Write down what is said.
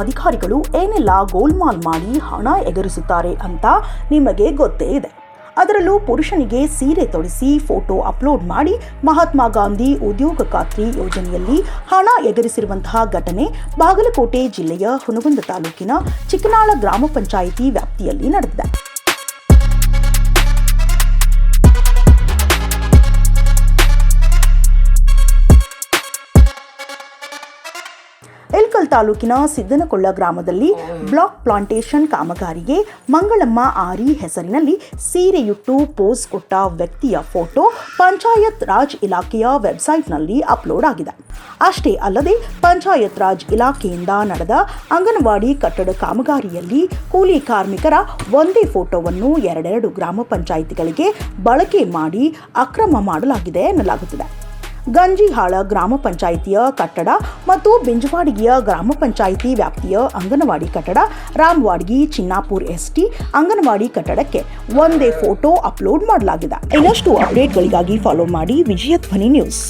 ಅಧಿಕಾರಿಗಳು ಏನೆಲ್ಲ ಗೋಲ್ಮಾಲ್ ಮಾಡಿ ಹಣ ಎಗರಿಸುತ್ತಾರೆ ಅಂತ ನಿಮಗೆ ಗೊತ್ತೇ ಇದೆ. ಅದರಲ್ಲೂ ಪುರುಷನಿಗೆ ಸೀರೆ ತೊಡಿಸಿ ಫೋಟೋ ಅಪ್ಲೋಡ್ ಮಾಡಿ ಮಹಾತ್ಮ ಗಾಂಧಿ ಉದ್ಯೋಗ ಖಾತ್ರಿ ಯೋಜನೆಯಲ್ಲಿ ಹಣ ಎಗರಿಸಿರುವಂತಹ ಘಟನೆ ಬಾಗಲಕೋಟೆ ಜಿಲ್ಲೆಯ ಹುನಗುಂದ ತಾಲೂಕಿನ ಚಿಕ್ಕನಾಳ ಗ್ರಾಮ ಪಂಚಾಯಿತಿ ವ್ಯಾಪ್ತಿಯಲ್ಲಿ ನಡೆದಿದೆ. ಇಳಕಲ್ ತಾಲೂಕಿನ ಸಿದ್ದನಕೊಳ್ಳ ಗ್ರಾಮದಲ್ಲಿ ಬ್ಲಾಕ್ ಪ್ಲಾಂಟೇಶನ್ ಕಾಮಗಾರಿಗೆ ಮಂಗಳಮ್ಮ ಆರಿ ಹೆಸರಿನಲ್ಲಿ ಸೀರೆಯುಟ್ಟು ಪೋಸ್ ಕೊಟ್ಟ ವ್ಯಕ್ತಿಯ ಫೋಟೋ ಪಂಚಾಯತ್ ರಾಜ್ ಇಲಾಖೆಯ ವೆಬ್ಸೈಟ್ನಲ್ಲಿ ಅಪ್ಲೋಡ್ ಆಗಿದೆ. ಅಷ್ಟೇ ಅಲ್ಲದೆ ಪಂಚಾಯತ್ ರಾಜ್ ಇಲಾಖೆಯಿಂದ ನಡೆದ ಅಂಗನವಾಡಿ ಕಟ್ಟಡ ಕಾಮಗಾರಿಯಲ್ಲಿ ಕೂಲಿ ಕಾರ್ಮಿಕರ ಒಂದೇ ಫೋಟೋವನ್ನು ಎರಡೆರಡು ಗ್ರಾಮ ಪಂಚಾಯಿತಿಗಳಿಗೆ ಬಳಕೆ ಮಾಡಿ ಅಕ್ರಮ ಮಾಡಲಾಗಿದೆ ಎನ್ನಲಾಗುತ್ತಿದೆ. ಗಂಜಿಹಾಳ ಗ್ರಾಮ ಪಂಚಾಯಿತಿಯ ಕಟ್ಟಡ ಮತ್ತು ಬಿಂಜವಾಡಿಗೆಯ ಗ್ರಾಮ ಪಂಚಾಯಿತಿ ವ್ಯಾಪ್ತಿಯ ಅಂಗನವಾಡಿ ಕಟ್ಟಡ, ರಾಮವಾಡ್ಗಿ, ಚಿನ್ನಾಪುರ್ ಎಸ್ಟಿ ಅಂಗನವಾಡಿ ಕಟ್ಟಡಕ್ಕೆ ಒಂದೇ ಫೋಟೋ ಅಪ್ಲೋಡ್ ಮಾಡಲಾಗಿದೆ. ಇನ್ನಷ್ಟು ಅಪ್ಡೇಟ್ಗಳಿಗಾಗಿ ಫಾಲೋ ಮಾಡಿ ವಿಜಯ ಧ್ವನಿ ನ್ಯೂಸ್.